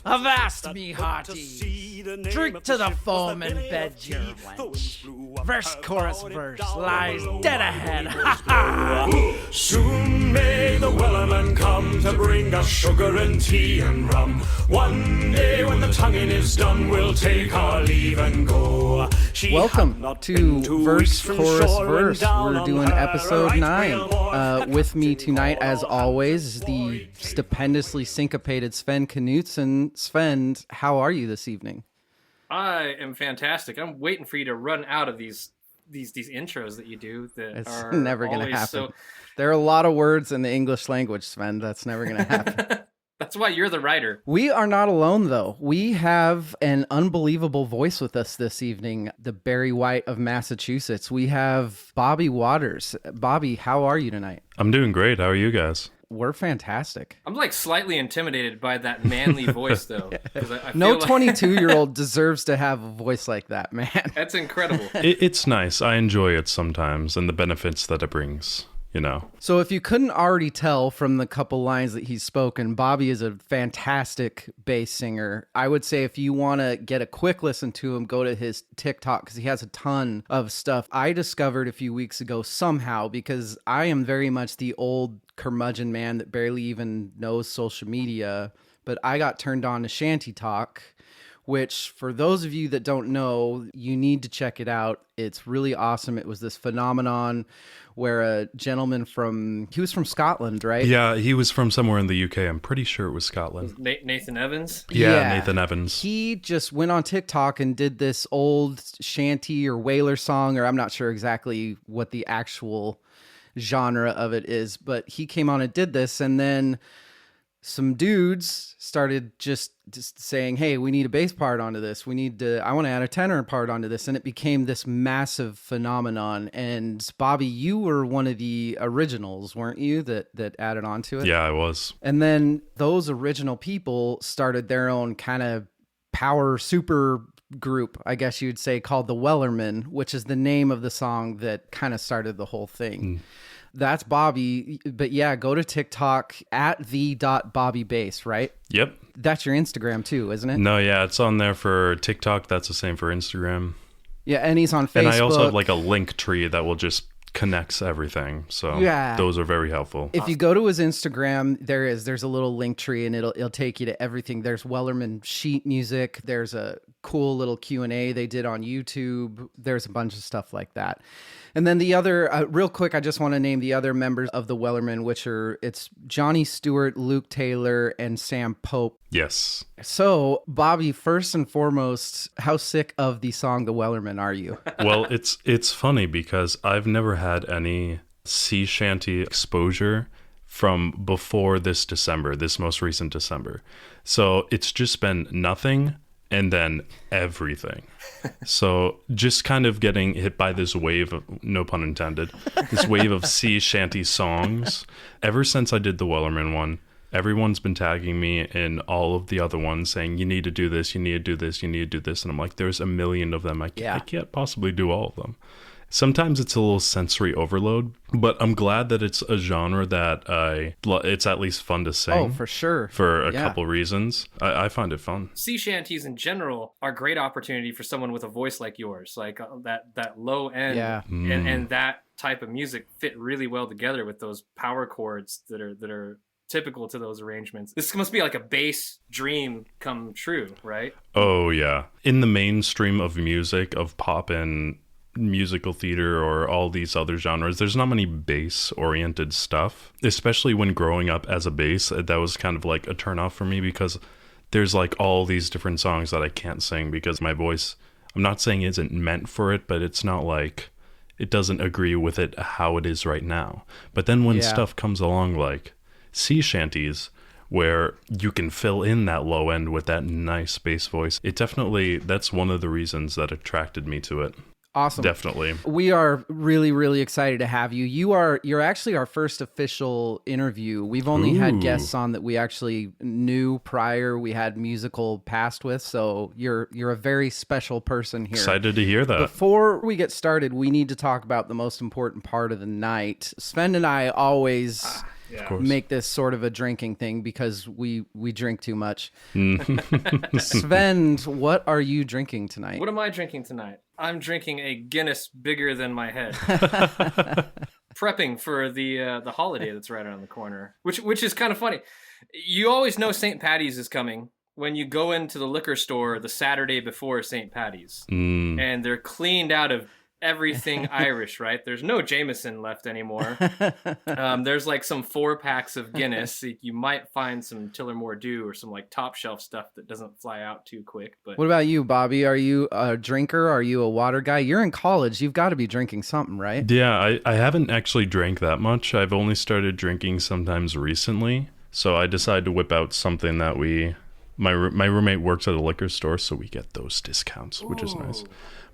Avast me hearty, drink to the foam and bed your wench. Verse, chorus, verse, lies dead ahead, ha ha! Soon may the Wellerman come to bring us sugar and tea and rum. One day when the tonguing is done, we'll take our leave and go. Welcome to Verse, Chorus, Verse. We're doing episode 9. With me tonight, as always, is the stupendously syncopated Svend Knutsen. Svend, how are you this evening? I am fantastic. I'm waiting for you to run out of these intros that you do. It's never going to happen. There are a lot of words in the English language, Svend. That's never going to happen. That's why you're the writer. We are not alone, though. We have an unbelievable voice with us this evening, the Barry White of Massachusetts. We have Bobby Waters. Bobby, how are you tonight? I'm doing great. How are you guys? We're fantastic. I'm like slightly intimidated by that manly voice, though. I no feel 22-year-old deserves to have a voice like that, man. That's incredible. It's nice. I enjoy it sometimes and the benefits that it brings, you know. So if you couldn't already tell from the couple lines that he's spoken, Bobby is a fantastic bass singer. I would say if you want to get a quick listen to him, go to his Tik Tok because he has a ton of stuff. I discovered a few weeks ago somehow, because I am very much the old curmudgeon man that barely even knows social media, but I got turned on to Shanty Talk, which for those of you that don't know, you need to check it out. It's really awesome. It was this phenomenon where a gentleman he was from Scotland, right? Yeah, he was from somewhere in the UK. I'm pretty sure it was Scotland. Nathan Evans? Yeah, Nathan Evans. He just went on TikTok and did this old shanty or whaler song, or I'm not sure exactly what the actual genre of it is, but he came on and did this, and then some dudes started just saying, hey, we need a bass part onto this. I want to add a tenor part onto this. And it became this massive phenomenon. And Bobby, you were one of the originals, weren't you, that added onto it? Yeah, I was. And then those original people started their own kind of power super group, I guess you'd say, called The Wellermen, which is the name of the song that kind of started the whole thing. That's Bobby. But yeah, go to TikTok at the.bobbybass, right? Yep. That's your Instagram too, isn't it? No, yeah, it's on there for TikTok. That's the same for Instagram. Yeah, and he's on Facebook. And I also have like a link tree that will just connects everything. So yeah, those are very helpful. If you go to his Instagram, there's a little link tree and it'll take you to everything. There's Wellerman sheet music. There's a cool little Q&A they did on YouTube. There's a bunch of stuff like that. And then the other, real quick, I just want to name the other members of the Wellermen, it's Johnny Stewart, Luke Taylor, and Sam Pope. Yes. So, Bobby, first and foremost, how sick of the song The Wellermen are you? Well, it's funny because I've never had any sea shanty exposure from before this most recent December. So it's just been nothing and then everything. So just kind of getting hit by this wave of, no pun intended, this wave of sea shanty songs. Ever since I did the Wellerman one, everyone's been tagging me in all of the other ones saying, you need to do this, you need to do this, you need to do this. And I'm like, there's a million of them. I can't possibly do all of them. Sometimes it's a little sensory overload, but I'm glad that it's a genre that it's at least fun to sing. Oh, for sure. For a couple reasons. I find it fun. Sea shanties in general are a great opportunity for someone with a voice like yours, like that low end and that type of music fit really well together with those power chords that are typical to those arrangements. This must be like a bass dream come true, right? Oh, yeah. In the mainstream of music, of pop and musical theater or all these other genres, there's not many bass oriented stuff, especially when growing up as a bass. That was kind of like a turnoff for me because there's like all these different songs that I can't sing because my voice, I'm not saying isn't meant for it, but it's not like it doesn't agree with it how it is right now. But then when stuff comes along like sea shanties where you can fill in that low end with that nice bass voice, that's one of the reasons that attracted me to it. Awesome. Definitely. We are really, really excited to have you. You're actually our first official interview. We've only had guests on that we actually knew prior. We had musical past with, so you're a very special person here. Excited to hear that. Before we get started, we need to talk about the most important part of the night. Svend and I always make this sort of a drinking thing because we drink too much. Svend, what are you drinking tonight? What am I drinking tonight? I'm drinking a Guinness bigger than my head. Prepping for the holiday that's right around the corner, which is kind of funny. You always know St. Patty's is coming when you go into the liquor store the Saturday before St. Patty's, and they're cleaned out of everything Irish, right? There's no Jameson left anymore. There's like some 4-packs of Guinness. You might find some Tillermore Dew or some like top shelf stuff that doesn't fly out too quick. But what about you, Bobby? Are you a drinker? Are you a water guy? You're in college. You've got to be drinking something, right? Yeah, I haven't actually drank that much. I've only started drinking sometimes recently. So I decided to whip out something that my roommate works at a liquor store, so we get those discounts, which is nice.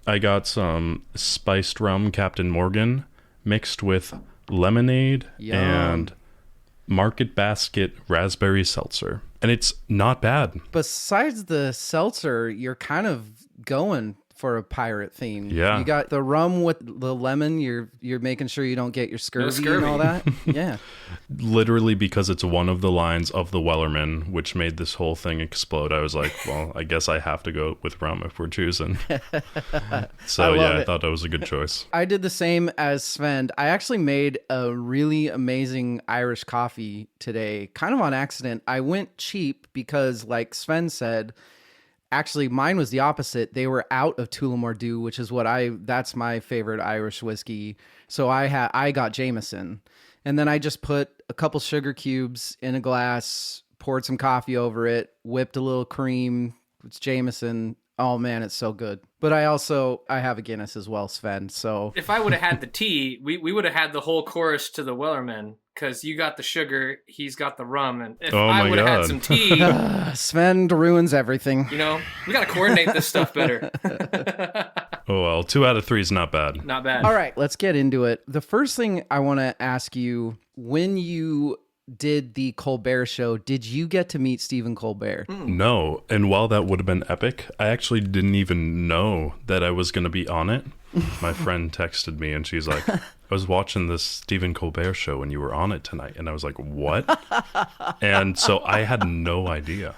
I got some spiced rum, Captain Morgan, mixed with lemonade and Market Basket raspberry seltzer. And it's not bad. Besides the seltzer, you're kind of going for a pirate theme. Yeah. You got the rum with the lemon. You're making sure you don't get your scurvy and all that. Yeah. Literally because it's one of the lines of the Wellerman, which made this whole thing explode. I was like, well, I guess I have to go with rum if we're choosing. So I thought that was a good choice. I did the same as Svend. I actually made a really amazing Irish coffee today, kind of on accident. I went cheap because, like Svend said, actually, mine was the opposite. They were out of Tullamore Dew, which is that's my favorite Irish whiskey. So I got Jameson. And then I just put a couple sugar cubes in a glass, poured some coffee over it, whipped a little cream. It's Jameson. Oh man, it's so good. But I have a Guinness as well, Svend. So if I would have had the tea, we would have had the whole chorus to the Wellermen, because you got the sugar, he's got the rum, and if I would have had some tea, Svend ruins everything. You know, we got to coordinate this stuff better. Oh well, 2 out of 3 is not bad. Not bad. All right, let's get into it. The first thing I want to ask you, when you did the Colbert Show, did you get to meet Stephen Colbert? No, and while that would have been epic, I actually didn't even know that I was going to be on it. My friend texted me and she's like, I was watching this Stephen Colbert Show and you were on it tonight. And I was like, what? And so I had no idea.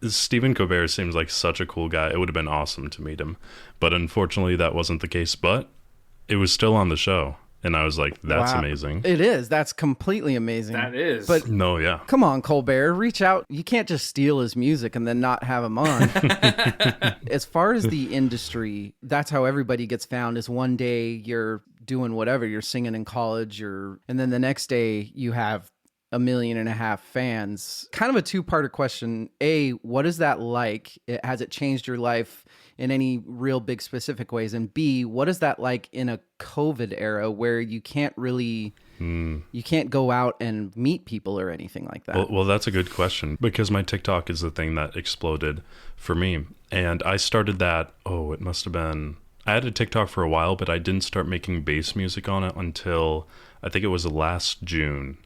Stephen Colbert seems like such a cool guy. It would have been awesome to meet him. But unfortunately, that wasn't the case. But it was still on the show. And I was like, that's amazing. It is. That's completely amazing. That is. But no, yeah. Come on, Colbert, reach out. You can't just steal his music and then not have him on. As far as the industry, that's how everybody gets found, is one day you're doing whatever. You're singing in college, and then the next day you have 1.5 million fans. Kind of a two-parter question. A, what is that like? Has it changed your life in any real big specific ways? And B, what is that like in a COVID era where you can't really, you can't go out and meet people or anything like that? Well, that's a good question, because my TikTok is the thing that exploded for me. And I started that, it must have been, I had a TikTok for a while, but I didn't start making bass music on it until I think it was last June.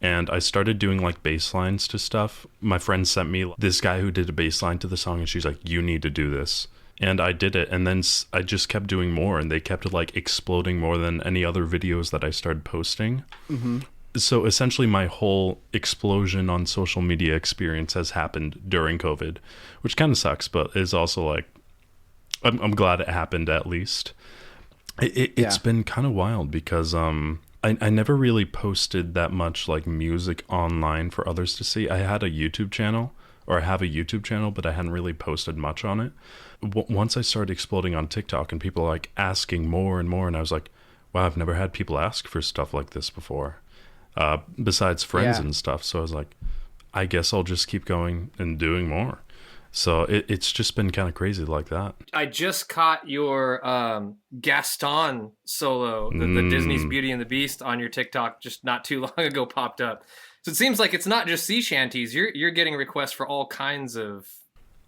And I started doing like bass lines to stuff. My friend sent me this guy who did a bass line to the song and she's like, you need to do this. And I did it, and then I just kept doing more, and they kept like exploding more than any other videos that I started posting. Mm-hmm. So essentially my whole explosion on social media experience has happened during COVID, which kind of sucks, but is also like, I'm glad it happened at least. It's been kind of wild because I never really posted that much like music online for others to see. I had a YouTube channel, or I have a YouTube channel, but I hadn't really posted much on it. Once I started exploding on TikTok and people like asking more and more, and I was like, wow, I've never had people ask for stuff like this before, besides friends and stuff. So I was like, I guess I'll just keep going and doing more. So it's just been kind of crazy like that. I just caught your Gaston solo, the Disney's Beauty and the Beast, on your TikTok just not too long ago popped up. So it seems like it's not just sea shanties. You're getting requests for all kinds of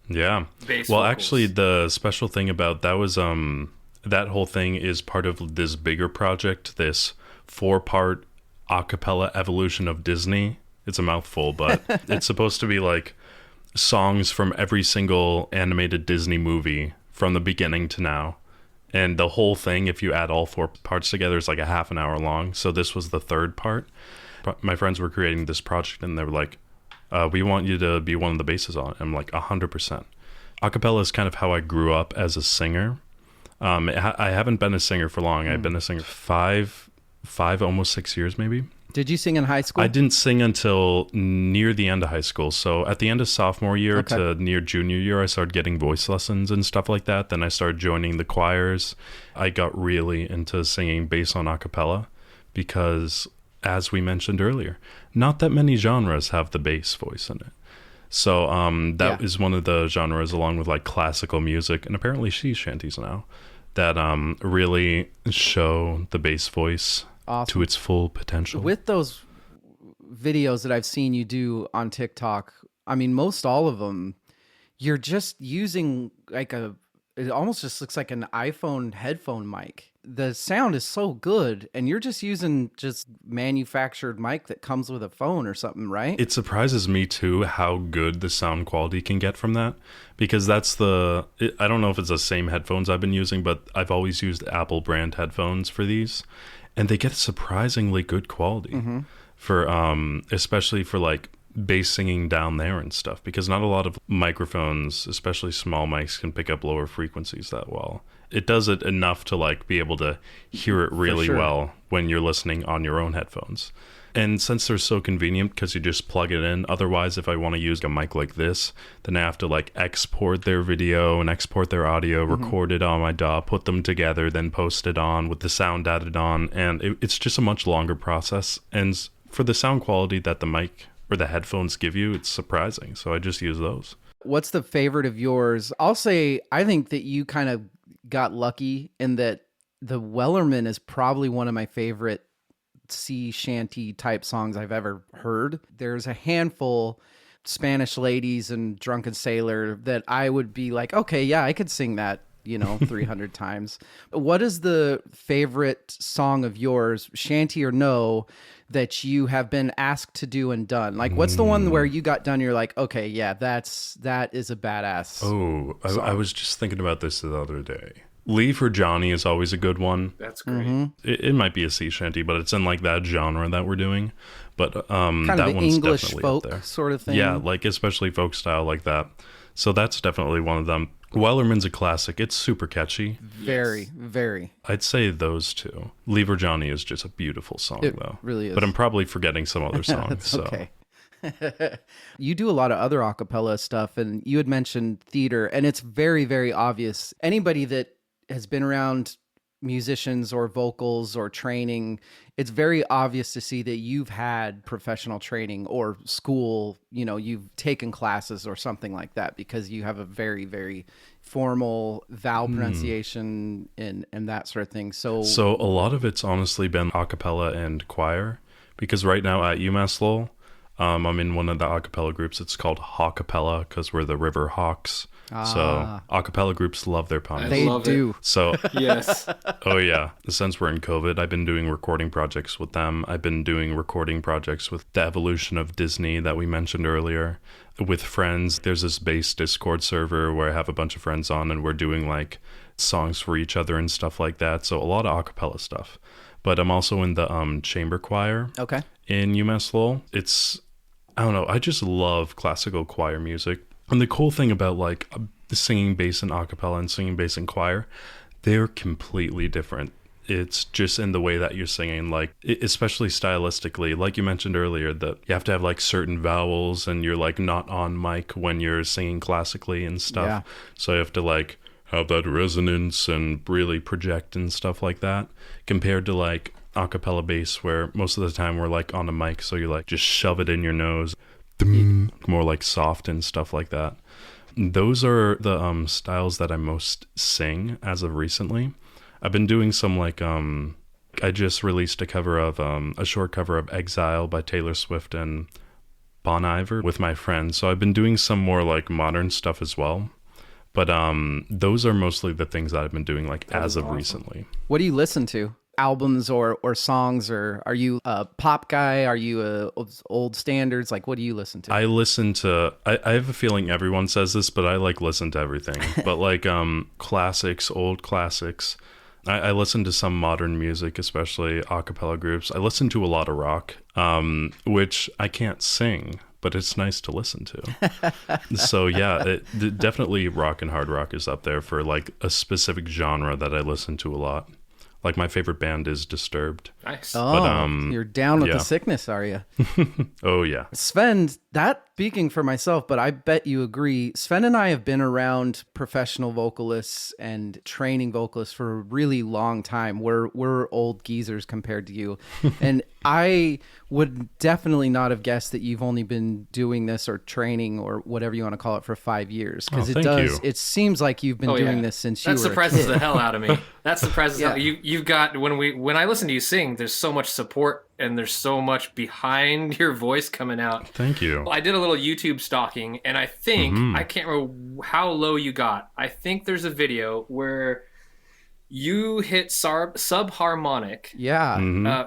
bass vocals. Actually, the special thing about that was that whole thing is part of this bigger project, this 4-part acapella evolution of Disney. It's a mouthful, but it's supposed to be like songs from every single animated Disney movie from the beginning to now. And the whole thing, if you add all 4 parts together, is like a half an hour long. So this was the 3rd part. My friends were creating this project and they were like, we want you to be one of the basses on it. I'm like 100%. Acapella is kind of how I grew up as a singer. I haven't been a singer for long. I've been a singer 5, almost 6 years maybe. Did you sing in high school? I didn't sing until near the end of high school. So at the end of sophomore year to near junior year, I started getting voice lessons and stuff like that. Then I started joining the choirs. I got really into singing bass on acapella because, as we mentioned earlier, not that many genres have the bass voice in it. So that is one of the genres, along with like classical music and apparently sea shanties now, that really show the bass voice to its full potential. With those videos that I've seen you do on TikTok, I mean, most all of them, you're just using like it almost just looks like an iPhone headphone mic. The sound is so good, and you're just using just manufactured mic that comes with a phone or something, right? It surprises me too how good the sound quality can get from that, because I don't know if it's the same headphones I've been using, but I've always used Apple brand headphones for these, and they get surprisingly good quality for especially for like bass singing down there and stuff, because not a lot of microphones, especially small mics, can pick up lower frequencies that well. It does it enough to like be able to hear it really well when you're listening on your own headphones. And since they're so convenient because you just plug it in, otherwise if I want to use a mic like this, then I have to like export their video and export their audio, record it on my DAW, put them together, then post it on with the sound added on, and it's just a much longer process. And for the sound quality that the mic or the headphones give you, it's surprising. So I just use those. What's the favorite of yours? I'll say I think that you kind of got lucky in that the Wellerman is probably one of my favorite sea shanty type songs I've ever heard. There's a handful, Spanish Ladies and Drunken Sailor, that I would be like, okay, yeah, I could sing that, 300 times. What is the favorite song of yours, shanty or no, that you have been asked to do and done? Like, what's the one where you got done, you're like, okay, yeah, that is a badass. Oh, I was just thinking about this the other day. Leave for Johnny is always a good one. That's great. It might be a sea shanty, but it's in like that genre that we're doing. But kind that of the one's English definitely folk up there. sort of thing. Yeah, like especially folk style like that. So that's definitely one of them. Wellerman's a classic. It's super catchy. Very, very. I'd say those two. Leave for Johnny is just a beautiful song, though. Really is. But I'm probably forgetting some other songs. So. Okay. You do a lot of other acapella stuff, and you had mentioned theater, and it's very, very obvious. Anybody that has been around musicians or vocals or training, it's very obvious to see that you've had professional training or school, you've taken classes or something like that, because you have a very, very formal vowel pronunciation and that sort of thing. So a lot of it's honestly been acapella and choir, because right now at UMass Lowell, I'm in one of the acapella groups. It's called Hawkapella because we're the River Hawks. So acapella groups love their puns. They do. So Yes. Oh yeah. Since we're in COVID, I've been doing recording projects with them. I've been doing recording projects with the Evolution of Disney that we mentioned earlier. With friends, there's this bass Discord server where I have a bunch of friends on, and we're doing like songs for each other and stuff like that. So a lot of acapella stuff. But I'm also in the chamber choir. Okay. In UMass Lowell. I don't know, I just love classical choir music. And the cool thing about like singing bass in acapella and singing bass in choir, they're completely different. It's just in the way that you're singing, like especially stylistically, like you mentioned earlier, that you have to have like certain vowels and you're like not on mic when you're singing classically and stuff. Yeah. So you have to like have that resonance and really project and stuff like that, compared to like acapella bass where most of the time we're like on a mic, so you like just shove it in your nose, more like soft and stuff like that. Those are the styles that I most sing as of recently. I've been doing some like I just released a short cover of Exile by Taylor Swift and Bon Iver with my friends, so I've been doing some more like modern stuff as well. But those are mostly the things that I've been doing like as of recently. What do you listen to? Albums or songs, or are you a pop guy? Are you old standards? Like, what do you listen to? I listen to, I have a feeling everyone says this, but I like listen to everything. But like classics, old classics. I listen to some modern music, especially acapella groups. I listen to a lot of rock, which I can't sing, but it's nice to listen to. So yeah, definitely rock and hard rock is up there for like a specific genre that I listen to a lot. Like my favorite band is Disturbed. Nice. Oh, but, you're down with the sickness, are you? Oh, yeah. Svend, that speaking for myself, but I bet you agree. Svend and I have been around professional vocalists and training vocalists for a really long time. We're old geezers compared to you. And I would definitely not have guessed that you've only been doing this or training or whatever you want to call it for 5 years. Because it seems like you've been doing this since you were a kid. That surprises the hell out of me. That surprises you've got when I listen to you sing, there's so much support and there's so much behind your voice coming out. Thank you. I did a little YouTube stalking, and I think I can't remember how low you got. I think there's a video where you hit subharmonic,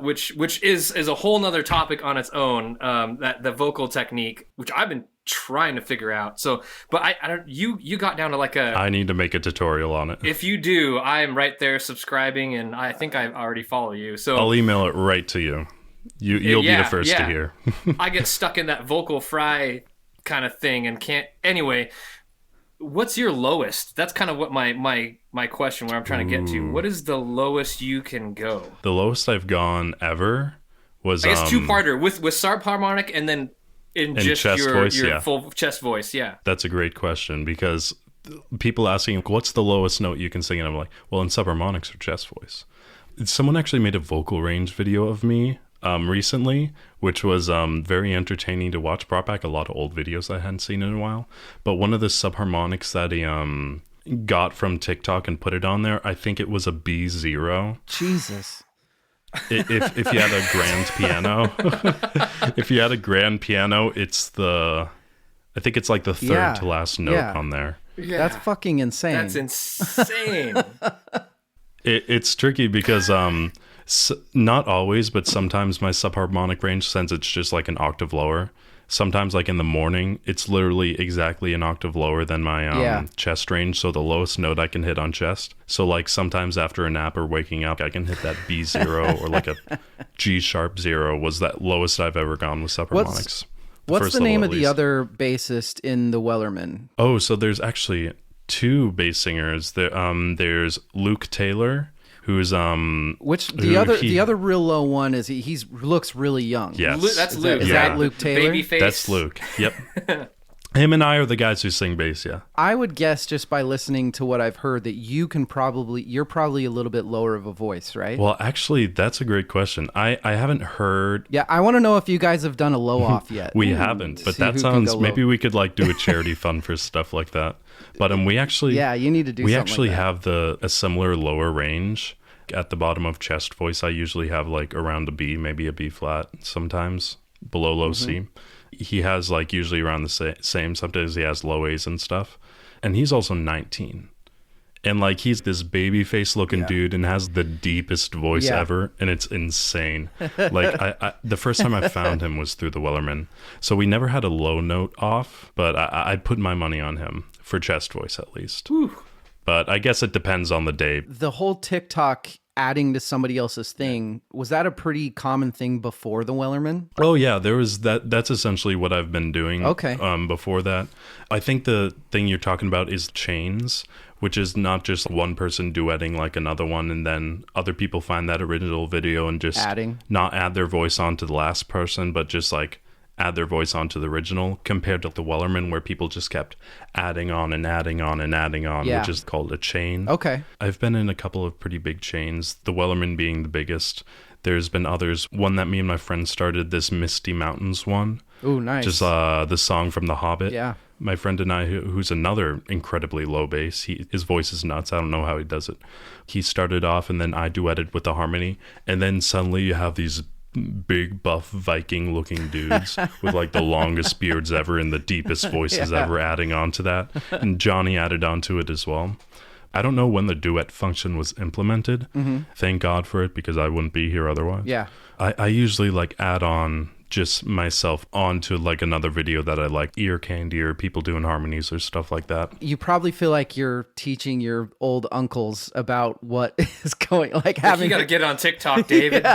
which is a whole nother topic on its own. That the vocal technique, which I've been trying to figure out. So, but I don't. You got down to like a. I need to make a tutorial on it. If you do, I am right there subscribing, and I think I already follow you. So I'll email it right to you. You'll be the first to hear. I get stuck in that vocal fry kind of thing and can't. Anyway, what's your lowest? That's kind of what my question where I'm trying to get to. What is the lowest you can go? The lowest I've gone ever was I guess two-parter with subharmonic and then in just your full chest voice. Yeah, that's a great question because people asking what's the lowest note you can sing, and I'm like, well, in subharmonics or chest voice. Someone actually made a vocal range video of me recently, which was very entertaining to watch. Brought back a lot of old videos I hadn't seen in a while. But one of the subharmonics that he got from TikTok and put it on there, I think it was a B0. Jesus. If you had a grand piano, it's I think it's like the third to last note on there. Yeah. That's fucking insane. That's insane. It's tricky because not always, but sometimes my subharmonic range, since it's just like an octave lower, sometimes like in the morning, it's literally exactly an octave lower than my chest range. So the lowest note I can hit on chest. So like sometimes after a nap or waking up, I can hit that B0 or like a G sharp 0 was that lowest I've ever gone with subharmonics. What's the name of the other bassist in the Wellermen? Oh, so there's actually two bass singers. There's Luke Taylor, who's the other real low one is he looks really young. Yes, that's Luke. Is that Luke Taylor? Babyface. That's Luke. Yep. Him and I are the guys who sing bass. Yeah. I would guess just by listening to what I've heard that you're probably a little bit lower of a voice, right? Well, actually, that's a great question. I haven't heard. Yeah, I want to know if you guys have done a low off yet. We haven't, but that sounds. Maybe we could like do a charity fund for stuff like that. But we actually. Yeah, you need to do. We something actually like have a similar lower range at the bottom of chest voice. I usually have like around a B, maybe a B flat, sometimes below low C. He has like usually around the same. Sometimes he has low A's and stuff. And he's also 19. And like he's this baby face looking dude and has the deepest voice ever. And it's insane. Like I the first time I found him was through the Wellerman. So we never had a low note off, but I'd put my money on him for chest voice at least. Whew. But I guess it depends on the day. The whole TikTok adding to somebody else's thing, was that a pretty common thing before the Wellerman? Oh yeah, there was that. That's essentially what I've been doing. Okay. Before that, I think the thing you're talking about is chains, which is not just one person duetting like another one, and then other people find that original video and just not add their voice onto the last person, but just like add their voice onto the original, compared to the Wellerman where people just kept adding on and adding on and adding on, which is called a chain. Okay. I've been in a couple of pretty big chains, the Wellerman being the biggest. There's been others. One that me and my friend started, this Misty Mountains one. Ooh, nice. Just the song from The Hobbit. Yeah. My friend and I, who's another incredibly low bass, his voice is nuts. I don't know how he does it. He started off and then I duetted with the harmony. And then suddenly you have these big buff Viking looking dudes with like the longest beards ever and the deepest voices ever adding on to that, and Johnny added onto it as well. I don't know when the duet function was implemented. Thank God for it, because I wouldn't be here otherwise. Yeah. I usually like add on just myself onto like another video that I like, ear candy or people doing harmonies or stuff like that. You probably feel like you're teaching your old uncles about what is going, like having. You got to get on TikTok, David.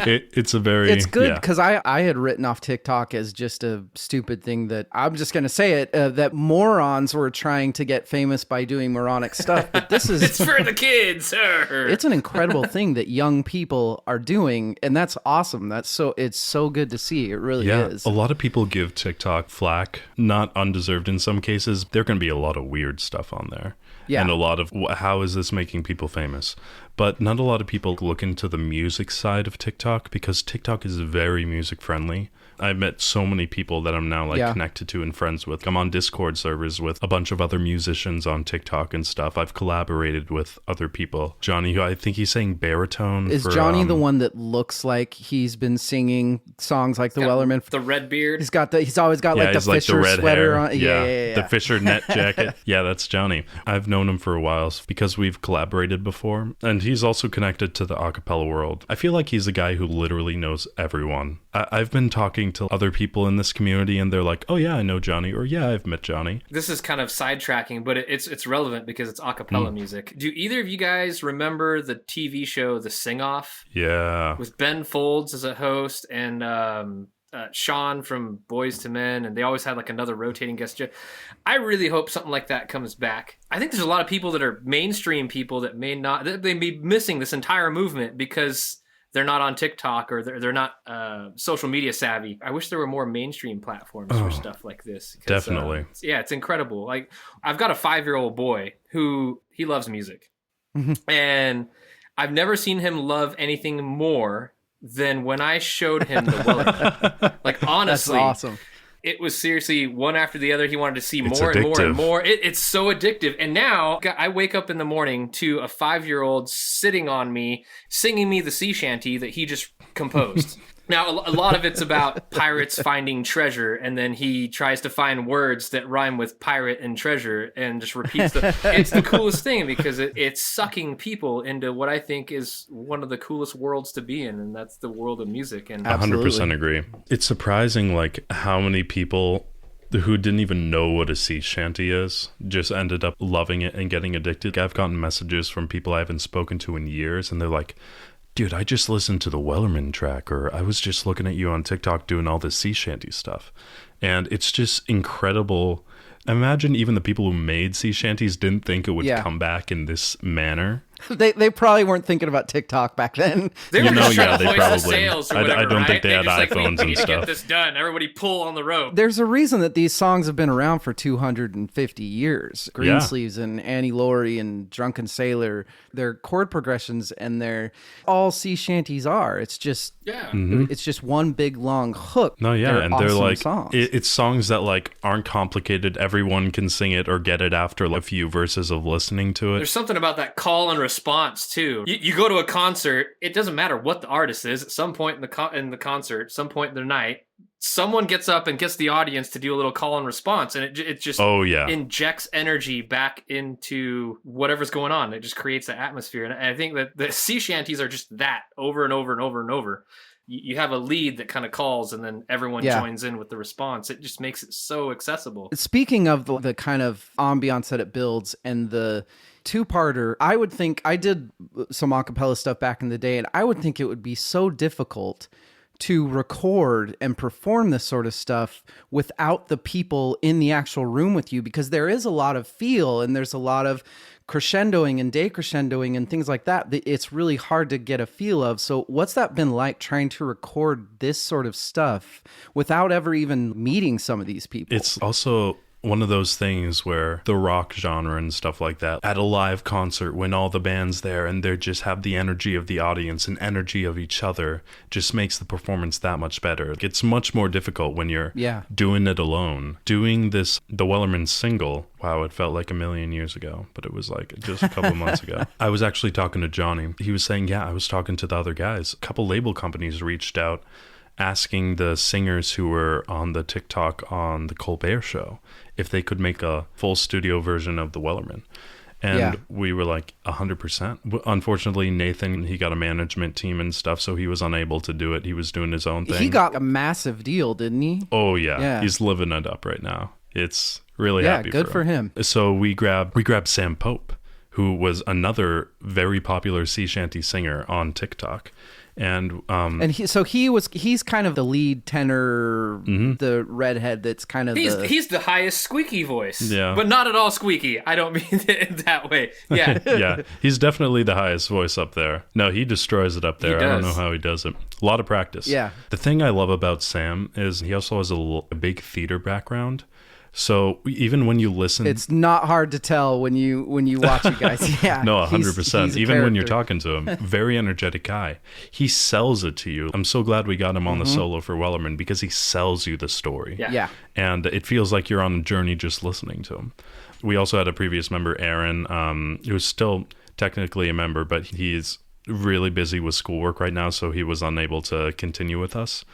It's good because I had written off TikTok as just a stupid thing that I'm just going to say it, that morons were trying to get famous by doing moronic stuff. But this is it's for the kids, sir. It's an incredible thing that young people are doing, and that's awesome. It's so good to see. It really is. A lot of people give TikTok flack, not undeserved in some cases. There can be a lot of weird stuff on there. Yeah. And a lot of how is this making people famous? But not a lot of people look into the music side of TikTok because TikTok is very music friendly. I've met so many people that I'm now connected to and friends with. I'm on Discord servers with a bunch of other musicians on TikTok and stuff. I've collaborated with other people. Johnny, who I think he's saying baritone. Is Johnny the one that looks like he's been singing songs like the Wellerman? The red beard. He's always got like the Fisher red sweater hair. on. Yeah. The Fisher net jacket. Yeah, that's Johnny. I've known him for a while because we've collaborated before. And he's also connected to the acapella world. I feel like he's a guy who literally knows everyone. I've been talking to other people in this community and they're like, oh yeah, I know Johnny, or yeah, I've met Johnny. This is kind of sidetracking, but it's relevant because it's a cappella music. Do either of you guys remember the TV show The Sing Off? Yeah. With Ben Folds as a host and Sean from Boys to Men, and they always had like another rotating guest. I really hope something like that comes back. I think there's a lot of people that are mainstream people that may be missing this entire movement because they're not on TikTok or they're not social media savvy. I wish there were more mainstream platforms for stuff like this. Definitely. It's incredible. Like I've got a 5-year-old boy who he loves music. And I've never seen him love anything more than when I showed him the Wellerman. Like honestly, that's awesome. It was seriously one after the other. He wanted to see more and more and more. It's so addictive. And now I wake up in the morning to a 5-year-old sitting on me, singing me the sea shanty that he just composed. Now, a lot of it's about pirates finding treasure, and then he tries to find words that rhyme with pirate and treasure and just repeats it's the coolest thing because it's sucking people into what I think is one of the coolest worlds to be in, and that's the world of music. And 100% agree. It's surprising like how many people who didn't even know what a sea shanty is just ended up loving it and getting addicted. I've gotten messages from people I haven't spoken to in years, and they're like, dude, I just listened to the Wellerman track, or I was just looking at you on TikTok doing all this sea shanty stuff. And it's just incredible. Imagine even the people who made sea shanties didn't think it would come back in this manner. They probably weren't thinking about TikTok back then. They were just trying to they hoist probably. The sails or whatever, I don't think they had just iPhones we and need stuff. to get this done. Everybody pull on the rope. There's a reason that these songs have been around for 250 years. Greensleeves and Annie Laurie and Drunken Sailor. Their chord progressions and they're all sea shanties are. It's just it's just one big long hook. No, yeah, and awesome they're like songs. It's songs that like aren't complicated. Everyone can sing it or get it after a few verses of listening to it. There's something about that call and response too. You go to a concert, it doesn't matter what the artist is. At some point in the concert, some point in the night, someone gets up and gets the audience to do a little call and response, and it just injects energy back into whatever's going on. It just creates the atmosphere, and I think that the sea shanties are just that over and over and over and over. You have a lead that kind of calls, and then everyone joins in with the response. It just makes it so accessible. Speaking of the kind of ambiance that it builds and the two-parter, I would think, I did some acapella stuff back in the day, and I would think it would be so difficult to record and perform this sort of stuff without the people in the actual room with you, because there is a lot of feel and there's a lot of crescendoing and decrescendoing and things like that. It's really hard to get a feel of. So what's that been like trying to record this sort of stuff without ever even meeting some of these people? It's also one of those things where the rock genre and stuff like that, at a live concert when all the band's there and they just have the energy of the audience and energy of each other, just makes the performance that much better. It's much more difficult when you're doing it alone. Doing this, the Wellerman single, wow, it felt like a million years ago, but it was like just a couple of months ago. I was actually talking to Johnny. He was saying, I was talking to the other guys. A couple label companies reached out asking the singers who were on the TikTok on the Colbert Show if they could make a full studio version of the Wellerman. And we were like 100%. Unfortunately, Nathan, he got a management team and stuff, so he was unable to do it. He was doing his own thing. He got a massive deal, didn't he? Oh, yeah. He's living it up right now. It's really happy good for him. So we grabbed Sam Pope, who was another very popular sea shanty singer on TikTok. And he's kind of the lead tenor, the redhead that's kind of he's the highest squeaky voice, but not at all squeaky. I don't mean it that way. Yeah, he's definitely the highest voice up there. No, he destroys it up there. I don't know how he does it. A lot of practice. Yeah. The thing I love about Sam is he also has a big theater background. So even when you listen, it's not hard to tell when you watch it, guys. Yeah, no, 100%. Even when you're talking to him, very energetic guy. He sells it to you. I'm so glad we got him on the solo for Wellerman because he sells you the story. Yeah, and it feels like you're on a journey just listening to him. We also had a previous member, Aaron, who's still technically a member, but he's really busy with schoolwork right now, so he was unable to continue with us.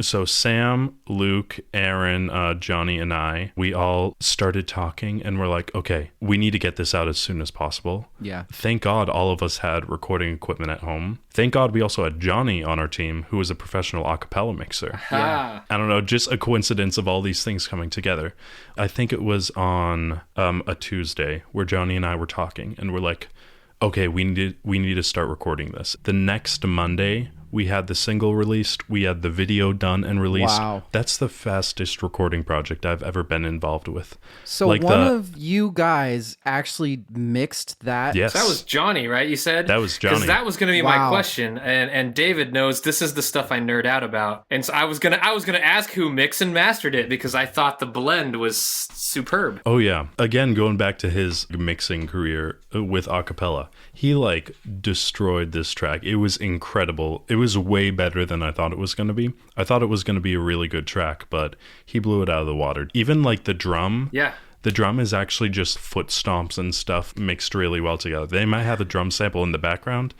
So Sam, Luke, Aaron, Johnny, and I, we all started talking and we're like, okay, we need to get this out as soon as possible. Yeah. Thank God all of us had recording equipment at home. Thank God we also had Johnny on our team, who was a professional acapella mixer. Yeah. I don't know, just a coincidence of all these things coming together. I think it was on a Tuesday where Johnny and I were talking and we're like, okay, we need to start recording this. The next Monday, we had the single released. We had the video done and released. Wow. That's the fastest recording project I've ever been involved with. So of you guys actually mixed that? Yes. So that was Johnny, right? You said? That was Johnny. Because that was going to be my question. And David knows this is the stuff I nerd out about. And so I was gonna ask who mixed and mastered it because I thought the blend was superb. Oh, yeah. Again, going back to his mixing career with acapella, he destroyed this track. It was incredible. It was way better than I thought it was going to be. I thought it was going to be a really good track, but he blew it out of the water. Even the drum. Yeah. The drum is actually just foot stomps and stuff mixed really well together. They might have a drum sample in the background.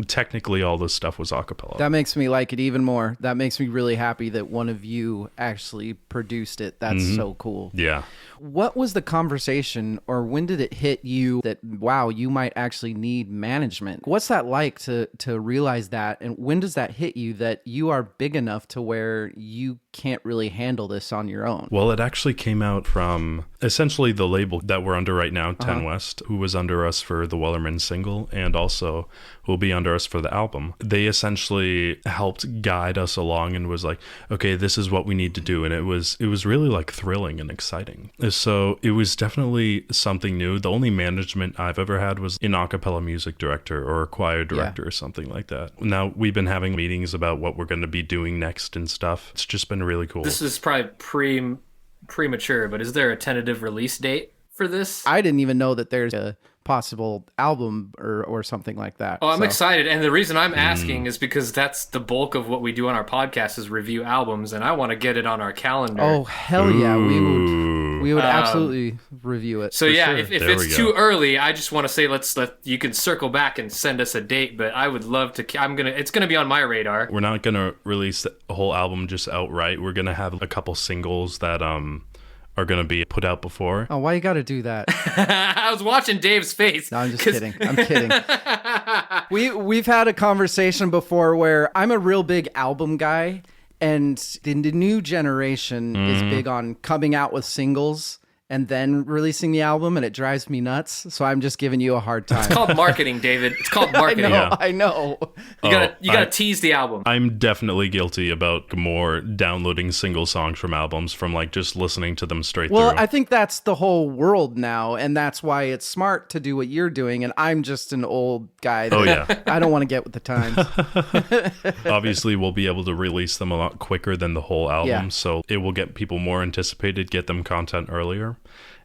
Technically, all this stuff was acapella. That makes me like it even more. That makes me really happy that one of you actually produced it. That's so cool. Yeah. What was the conversation, or when did it hit you that, wow, you might actually need management? What's that like to realize that? And when does that hit you that you are big enough to where you can't really handle this on your own? Well, it actually came out from essentially the label that we're under right now, 10 West, who was under us for the Wellerman single and also will be under us for the album. They essentially helped guide us along and was like, okay, this is what we need to do. And it was really thrilling and exciting. So it was definitely something new. The only management I've ever had was an acapella music director or a choir director or something like that. Now we've been having meetings about what we're going to be doing next and stuff. It's just been really cool. This is probably premature, but is there a tentative release date for this? I didn't even know that there's a possible album or something like that. Oh, I'm excited. And the reason I'm asking is because that's the bulk of what we do on our podcast is review albums, and I want to get it on our calendar. Oh, hell yeah. We would absolutely review it. So yeah, sure. if it's too early, I just want to say you can circle back and send us a date, but I would love to it's going to be on my radar. We're not going to release the whole album just outright. We're going to have a couple singles that are going to be put out before. Oh, why you got to do that? I was watching Dave's face. No, I'm just kidding. I'm kidding. We've had a conversation before where I'm a real big album guy, and the new generation is big on coming out with singles and then releasing the album, and it drives me nuts. So I'm just giving you a hard time. It's called marketing, David. It's called marketing. I know. You gotta tease the album. I'm definitely guilty about more downloading single songs from albums from just listening to them straight through. Well, I think that's the whole world now, and that's why it's smart to do what you're doing. And I'm just an old guy. I don't want to get with the times. Obviously, we'll be able to release them a lot quicker than the whole album, so it will get people more anticipated, get them content earlier.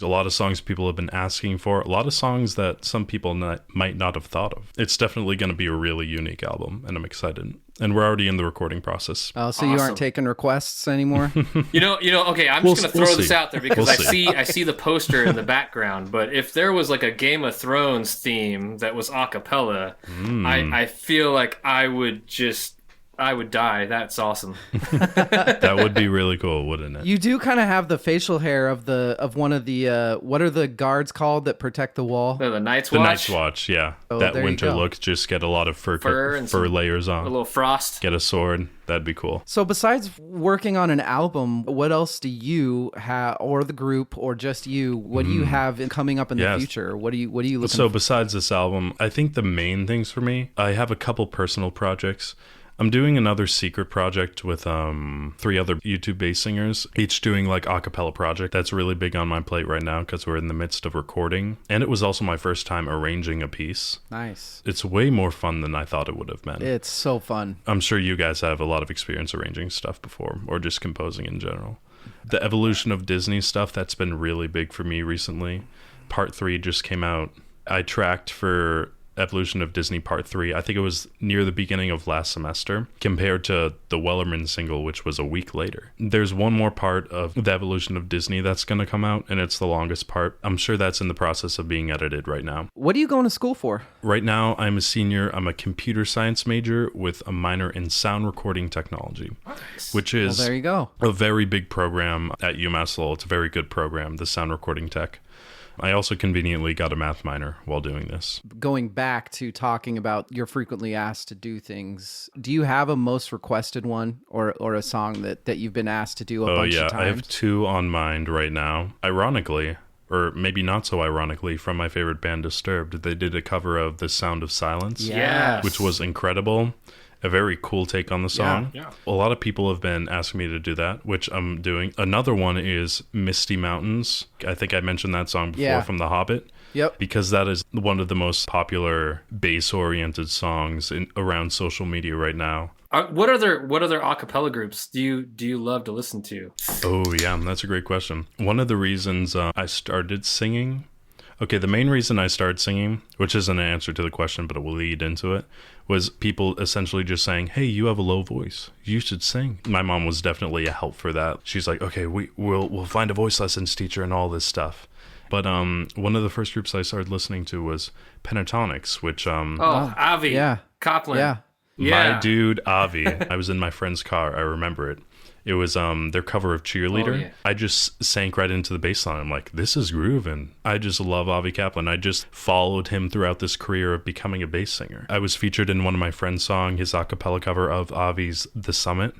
A lot of songs people have been asking for, a lot of songs that some people might not have thought of. It's definitely going to be a really unique album, and I'm excited. And we're already in the recording process. Oh, so you aren't taking requests anymore? Okay, I'm just going to throw this out there because I see the poster in the background, but if there was a Game of Thrones theme that was a cappella, I feel like I would just I would die. That's awesome. That would be really cool, wouldn't it? You do kind of have the facial hair of one of the what are the guards called that protect the wall? The Night's The Watch. Night's Watch, yeah. Oh, that there you winter go. look, just get a lot of fur and some- layers on. A little frost. Get a sword. That'd be cool. So besides working on an album, what else do you have, or the group, or just you? What do you have coming up in the future? What do you looking So for? besides this album, I think the main things for me, I have a couple personal projects. I'm doing another secret project with 3 other YouTube bass singers, each doing like acapella project. That's really big on my plate right now because we're in the midst of recording. And it was also my first time arranging a piece. Nice. It's way more fun than I thought it would have been. It's so fun. I'm sure you guys have a lot of experience arranging stuff before, or just composing in general. The evolution of Disney stuff, that's been really big for me recently. Part 3 just came out. I tracked for Evolution of Disney Part 3. I think it was near the beginning of last semester compared to the Wellerman single, which was a week later. There's one more part of the Evolution of Disney that's going to come out, and it's the longest part. I'm sure that's in the process of being edited right now. What are you going to school for? Right now, I'm a senior. I'm a computer science major with a minor in sound recording technology, which is Well, there you go. a very big program at UMass Lowell. It's a very good program, the sound recording tech. I also conveniently got a math minor while doing this. Going back to talking about you're frequently asked to do things, do you have a most requested one or a song that you've been asked to do a bunch of times? I have 2 on mind right now. Ironically, or maybe not so ironically, from my favorite band Disturbed, they did a cover of The Sound of Silence, Yes. which was incredible. A very cool take on the song. Yeah. A lot of people have been asking me to do that, which I'm doing. Another one is Misty Mountains. I think I mentioned that song before from The Hobbit. Yep. Because that is one of the most popular bass-oriented songs around social media right now. What other acapella groups do you love to listen to? Oh, yeah, that's a great question. One of the reasons I started singing... Okay, the main reason I started singing, which isn't an answer to the question, but it will lead into it, was people essentially just saying, hey, you have a low voice. You should sing. My mom was definitely a help for that. She's like, okay, we'll find a voice lessons teacher and all this stuff. But one of the first groups I started listening to was Pentatonics, which... Avi. Yeah. Copland. Yeah. My dude, Avi. I was in my friend's car. I remember it. It was their cover of Cheerleader. Oh, yeah. I just sank right into the bass line. I'm like, this is grooving. I just love Avi Kaplan. I just followed him throughout this career of becoming a bass singer. I was featured in one of my friend's songs, his a cappella cover of Avi's The Summit.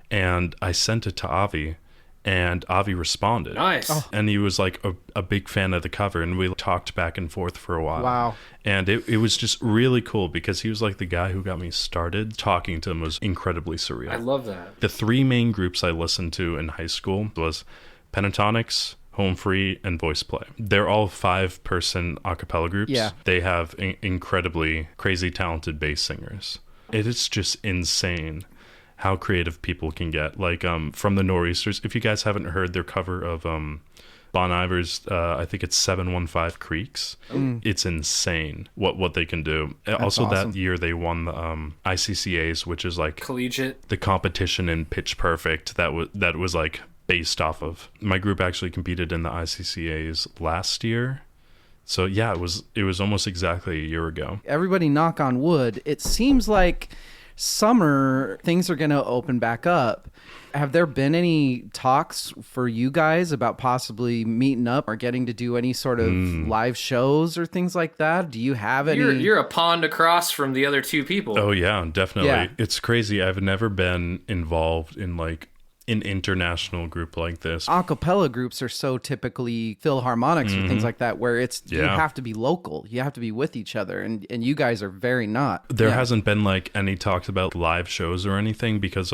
And I sent it to Avi. And Avi responded. Nice. Oh. And he was like a big fan of the cover. And we talked back and forth for a while. Wow. And it was just really cool because he was like the guy who got me started. Talking to him was incredibly surreal. I love that. The 3 main groups I listened to in high school was Pentatonics, Home Free, and Voice Play. They're all 5-person a cappella groups. Yeah. They have incredibly crazy talented bass singers. It is just insane how creative people can get. Like from the Nor'easters, if you guys haven't heard their cover of Bon Iver's, I think it's 715 Creeks. It's insane what they can do. Also, awesome. that year they won the ICCAs, which is like Collegiate. the competition in Pitch Perfect that was like based off of. My group actually competed in the ICCAs last year. So yeah, it was almost exactly a year ago. Everybody knock on wood. It seems like summer things are going to open back up. Have there been any talks for you guys about possibly meeting up or getting to do any sort of live shows or things like that? Do you have any? You're a pond across from the other 2 people. Oh yeah, definitely. Yeah. It's crazy. I've never been involved in like an international group like this. Acapella groups are so typically Philharmonics or things like that, where it's you have to be local, you have to be with each other, and you guys are very not. There hasn't been like any talks about live shows or anything because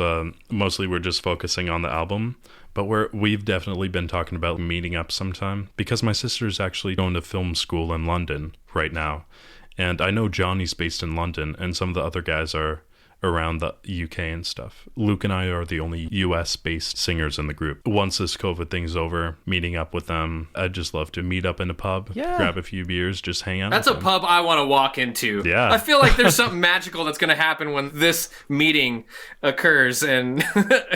mostly we're just focusing on the album. But we've definitely been talking about meeting up sometime because my sister's actually going to film school in London right now, and I know Johnny's based in London, and some of the other guys are around the UK and stuff. Luke and I are the only US-based singers in the group. Once this COVID thing's over, meeting up with them, I'd just love to meet up in a pub, grab a few beers, just hang out. That's a pub I want to walk into. Yeah. I feel like there's something magical that's going to happen when this meeting occurs, and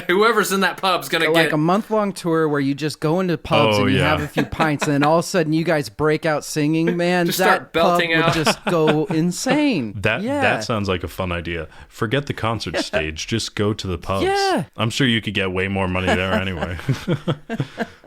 whoever's in that pub's going to like get a month-long tour where you just go into pubs and you have a few pints, and then all of a sudden you guys break out singing. Man, Just that start belting pub out. would just go insane. That sounds like a fun idea. Forget forget the concert stage. Just go to the pubs. Yeah. I'm sure you could get way more money there anyway.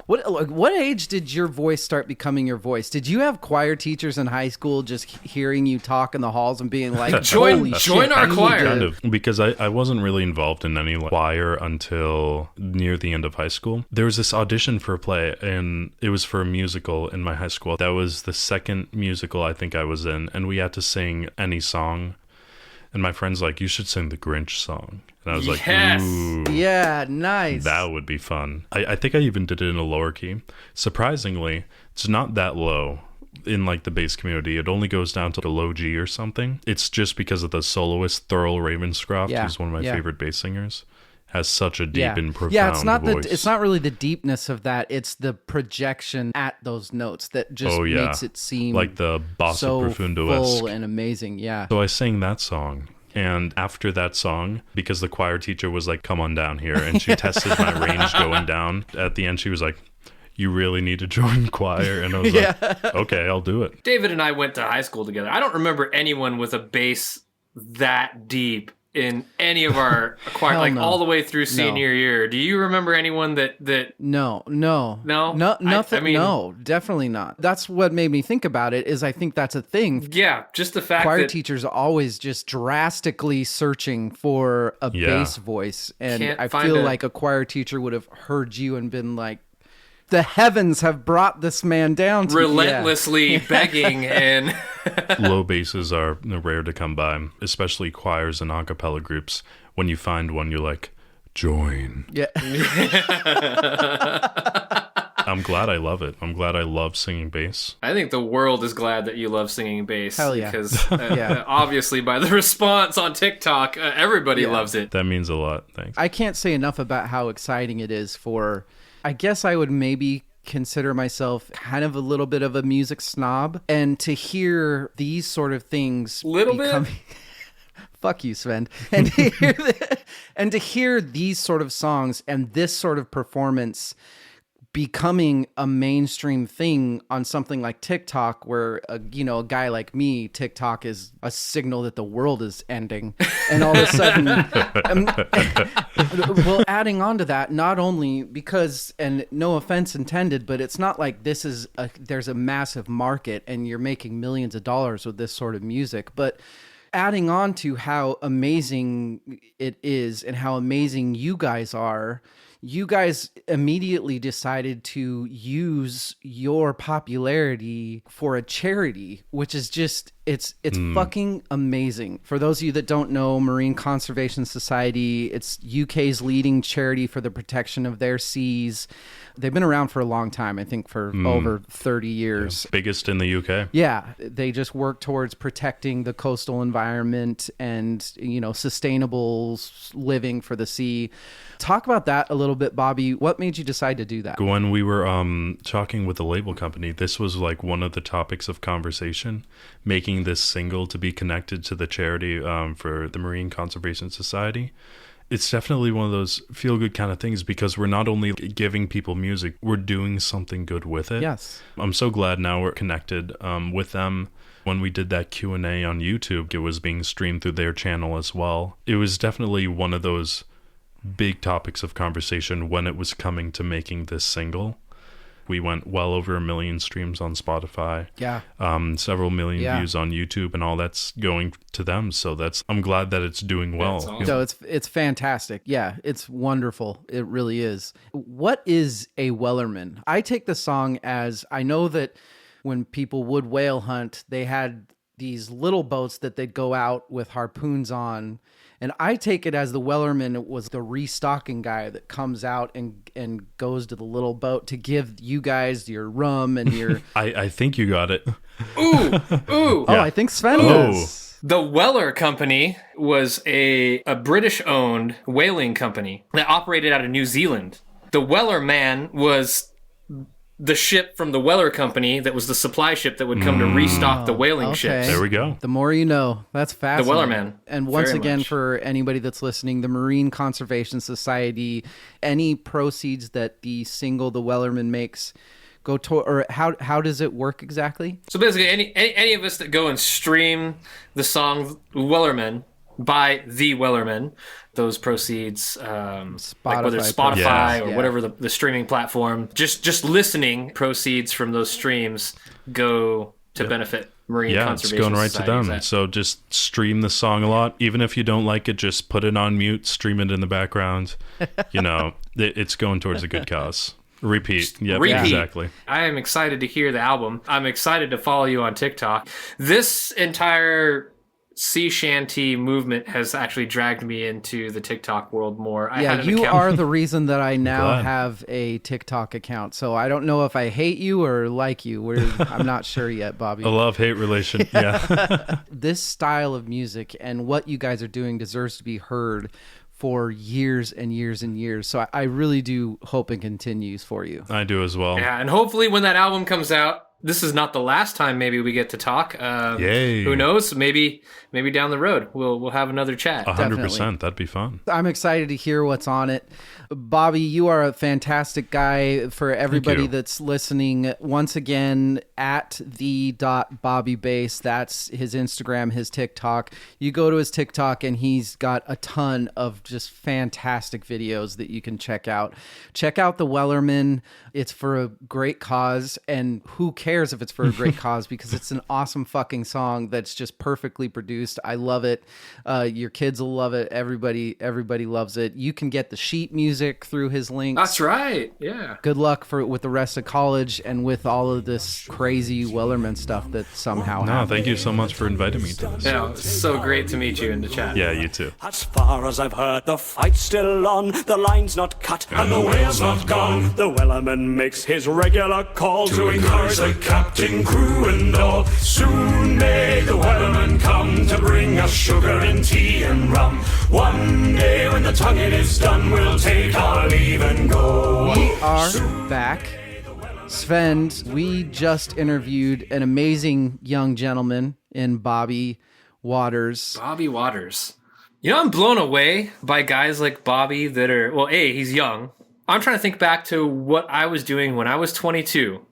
What age did your voice start becoming your voice? Did you have choir teachers in high school just hearing you talk in the halls and being like, join our choir? Kind of, because I wasn't really involved in any choir until near the end of high school. There was this audition for a play, and it was for a musical in my high school. That was the second musical I think I was in, and we had to sing any song. And my friend's like, you should sing the Grinch song. And I was like, ooh. Yeah, nice. That would be fun. I think I even did it in a lower key. Surprisingly, it's not that low in like the bass community. It only goes down to a low G or something. It's just because of the soloist, Thurl Ravenscroft, who's one of my favorite bass singers. Has such a deep and profound voice. It's not really the deepness of that. It's the projection at those notes that just makes it seem like the bossa so profundo-esque. full and amazing. Yeah. So I sang that song. And after that song, because the choir teacher was like, come on down here, and she tested my range going down, at the end she was like, you really need to join choir. And I was like, okay, I'll do it. David and I went to high school together. I don't remember anyone with a bass that deep in any of our choir, like all the way through senior year. Do you remember anyone that No, nothing. I mean, no, definitely not. That's what made me think about it. Is I think that's a thing. Yeah, just the fact choir that teachers are always just drastically searching for a bass voice, and I feel like a choir teacher would have heard you and been like, the heavens have brought this man down to relentlessly begging and low basses are rare to come by, especially choirs and acapella groups. When you find one, you're like, join. Yeah. I'm glad I love it. I'm glad I love singing bass. I think the world is glad that you love singing bass. Hell yeah. Because obviously by the response on TikTok, everybody loves it. That means a lot. Thanks. I can't say enough about how exciting it is for... I guess I would maybe consider myself kind of a little bit of a music snob, and to hear these sort of things bit fuck you, Svend. And to hear these sort of songs and this sort of performance becoming a mainstream thing on something like TikTok, where a guy like me, TikTok is a signal that the world is ending, and all of a sudden, well, adding on to that, not only because, and no offense intended, but it's not like there's a massive market and you're making millions of dollars with this sort of music, but adding on to how amazing it is and how amazing you guys are. You guys immediately decided to use your popularity for a charity, which is just, it's fucking amazing. For those of you that don't know, Marine Conservation Society, it's UK's leading charity for the protection of their seas. They've been around for a long time, I think for over 30 years. Yeah. Biggest in the UK. Yeah, they just work towards protecting the coastal environment and, sustainable living for the sea. Talk about that a little bit, Bobby. What made you decide to do that? When we were talking with the label company, this was like one of the topics of conversation, making this single to be connected to the charity for the Marine Conservation Society. It's definitely one of those feel-good kind of things, because we're not only giving people music, we're doing something good with it. Yes. I'm so glad now we're connected with them. When we did that Q&A on YouTube, it was being streamed through their channel as well. It was definitely one of those big topics of conversation when it was coming to making this single. We went well over 1 million streams on Spotify. Yeah. Several million views on YouTube, and all that's going to them. So I'm glad that it's doing well. Awesome. So it's fantastic. Yeah, it's wonderful. It really is. What is a Wellerman? I take the song as, I know that when people would whale hunt, they had these little boats that they'd go out with harpoons on. And I take it as the Wellerman was the restocking guy that comes out and goes to the little boat to give you guys your rum and your... I think you got it. Ooh. Oh, I think Svend does. The Weller Company was a British-owned whaling company that operated out of New Zealand. The Wellerman was the ship from the Weller Company that was the supply ship that would come to restock the whaling ships. There we go. The more you know. That's fascinating. The Wellerman. And once Very again, much. for anybody that's listening, the Marine Conservation Society, any proceeds that the single The Wellerman makes go to, or how does it work exactly? So basically, any of us that go and stream the song Wellerman, by The Wellermen. Those proceeds, like whether it's Spotify or whatever the streaming platform, just listening proceeds from those streams go to benefit marine conservation. It's going right to them. Exactly. So just stream the song a lot. Even if you don't like it, just put it on mute, stream it in the background. It's going towards a good cause. Repeat. Yep, exactly. I am excited to hear the album. I'm excited to follow you on TikTok. This entire sea shanty movement has actually dragged me into the TikTok world more. You are the reason that I now have a TikTok account. So I don't know if I hate you or like you. I'm not sure yet, Bobby. A love-hate relation. Yeah. This style of music and what you guys are doing deserves to be heard for years and years and years. So I really do hope it continues for you. I do as well. Yeah, and hopefully when that album comes out, this is not the last time maybe we get to talk. Yay. Who knows? Maybe down the road we'll have another chat. 100%. That'd be fun. I'm excited to hear what's on it. Bobby, you are a fantastic guy. For everybody that's listening, once again, at the.BobbyBass, that's his Instagram, his TikTok. You go to his TikTok and he's got a ton of just fantastic videos that you can check out. Check out the Wellermen. It's for a great cause, and who cares if it's for a great cause, because it's an awesome fucking song that's just perfectly produced. I love it. Your kids will love it. Everybody loves it. You can get the sheet music through his links. That's right. Yeah. Good luck with the rest of college and with all of this crazy Wellerman stuff that somehow happened. Thank you so much for inviting me to this. Yeah, it's so great to meet you in the chat. Yeah, you too. As far as I've heard, the fight's still on, the line's not cut, and the whale's not gone. The Wellerman makes his regular call to encourage the captain, crew, and all. Soon may the Wellerman come to bring us sugar and tea and rum. One day when the tonguing is done, we'll take our leave and go. We are back. Svend, we just interviewed an amazing young gentleman in Bobby Waters. Bobby Waters. I'm blown away by guys like Bobby that are, well, he's young. I'm trying to think back to what I was doing when I was 22.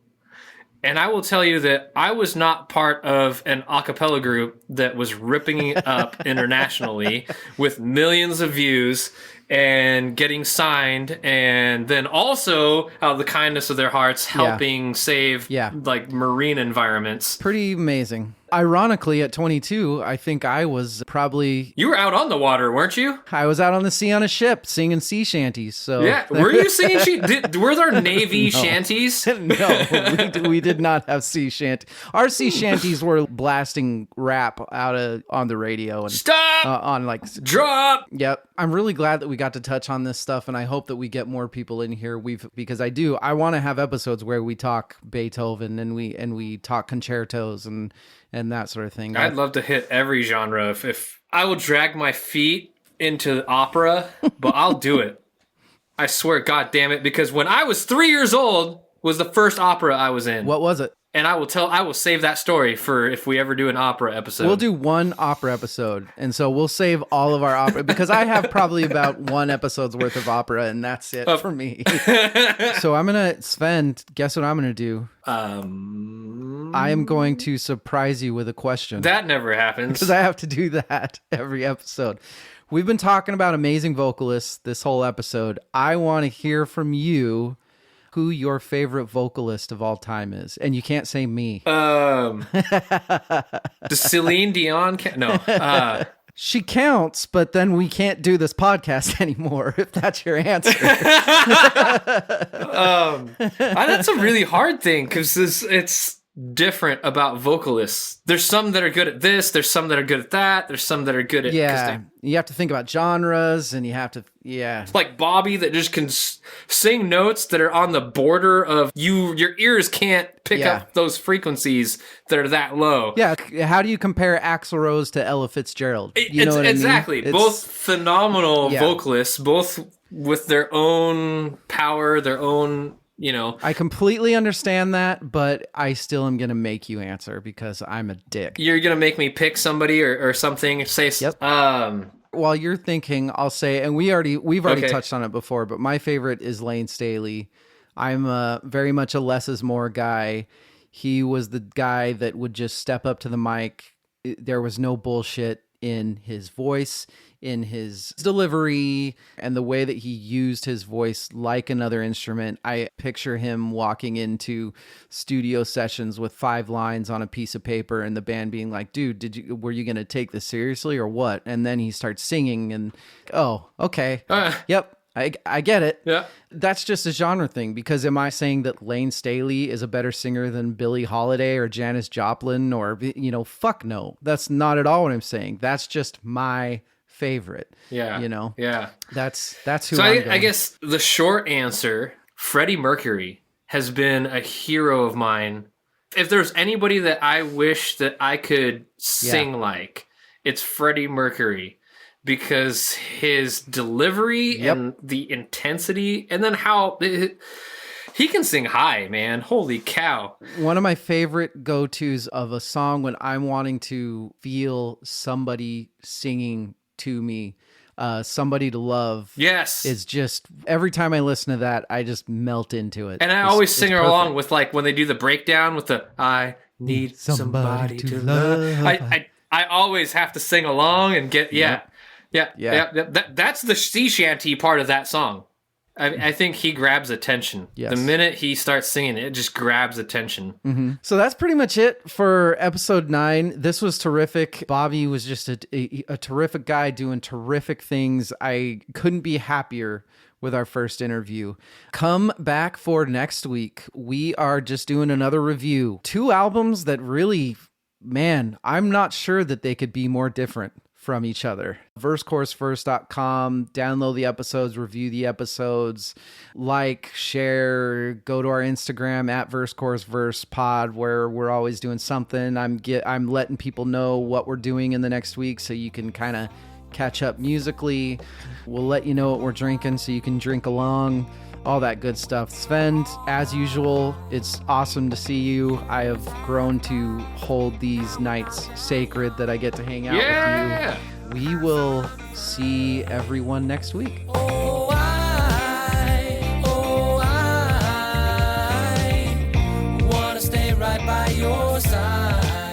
And I will tell you that I was not part of an acapella group that was ripping it up internationally with millions of views and getting signed, and then also out of the kindness of their hearts helping save like marine environments. Pretty amazing. Ironically, at 22, I think I was probably... You were out on the water, weren't you? I was out on the sea on a ship singing sea shanties. So yeah, were you singing were there Navy shanties? No, we did not have sea shanties. Our sea shanties were blasting rap on the radio and stop on like drop. Yep. I'm really glad that we got to touch on this stuff, and I hope that we get more people in here. Because I want to have episodes where we talk Beethoven and we talk concertos and that sort of thing. I'd love to hit every genre. If I will drag my feet into opera, but I'll do it. I swear, God damn it, because when I was 3 years old was the first opera I was in. What was it? And I will save that story for if we ever do an opera episode. We'll do one opera episode, and so we'll save all of our opera, because I have probably about one episode's worth of opera, and that's it for me. So Svend, guess what I'm gonna do? I am going to surprise you with a question. That never happens. Because I have to do that every episode. We've been talking about amazing vocalists this whole episode. I want to hear from you who your favorite vocalist of all time is. And you can't say me. Does Celine Dion No. She counts, but then we can't do this podcast anymore, if that's your answer. That's a really hard thing, because it's different about vocalists. There's some that are good at this, there's some that are good at that, there's some that are good at... Yeah, you have to think about genres, and you have to... Yeah. It's like Bobby that just can sing notes that are on the border of your ears can't pick up those frequencies that are that low. Yeah, how do you compare Axl Rose to Ella Fitzgerald? You know what exactly. I mean? Both phenomenal vocalists, both with their own power, their own... I completely understand that, but I still am going to make you answer because I'm a dick. You're going to make me pick somebody or something. Say, while you're thinking, I'll say, and we've already touched on it before, but my favorite is Lane Staley. I'm very much a less is more guy. He was the guy that would just step up to the mic. There was no bullshit. in his voice, in his delivery, and the way that he used his voice like another instrument. I picture him walking into studio sessions with 5 lines on a piece of paper and the band being like, dude, were you going to take this seriously or what? And then he starts singing and, oh, okay. Yep. I get it. Yeah. That's just a genre thing, because am I saying that Lane Staley is a better singer than Billie Holiday or Janis Joplin or, fuck no. That's not at all what I'm saying. That's just my favorite. Yeah. Yeah. That's who so I'm I guess the short answer, Freddie Mercury has been a hero of mine. If there's anybody that I wish that I could sing like, it's Freddie Mercury. Because his delivery and the intensity, and then how he can sing high, man. Holy cow. One of my favorite go-tos of a song when I'm wanting to feel somebody singing to me, Somebody to Love. Yes. Is just, every time I listen to that, I just melt into it. And I always sing along with, like, when they do the breakdown with the, I need somebody to love. I always have to sing along and get, Yeah. That's the sea shanty part of that song. I think he grabs attention. Yes. The minute he starts singing, it just grabs attention. Mm-hmm. So that's pretty much it for episode 9. This was terrific. Bobby was just a terrific guy doing terrific things. I couldn't be happier with our first interview. Come back for next week. We are just doing another review. 2 albums that really, man, I'm not sure that they could be more different from each other. VerseChorusVerse.com. Download the episodes, review the episodes, like, share, go to our Instagram at VerseChorusVersePod, where we're always doing something. I'm letting people know what we're doing in the next week so you can kind of catch up musically. We'll let you know what we're drinking so you can drink along. All that good stuff. Svend, as usual, it's awesome to see you. I have grown to hold these nights sacred that I get to hang out with you. We will see everyone next week. I wanna stay right by your side.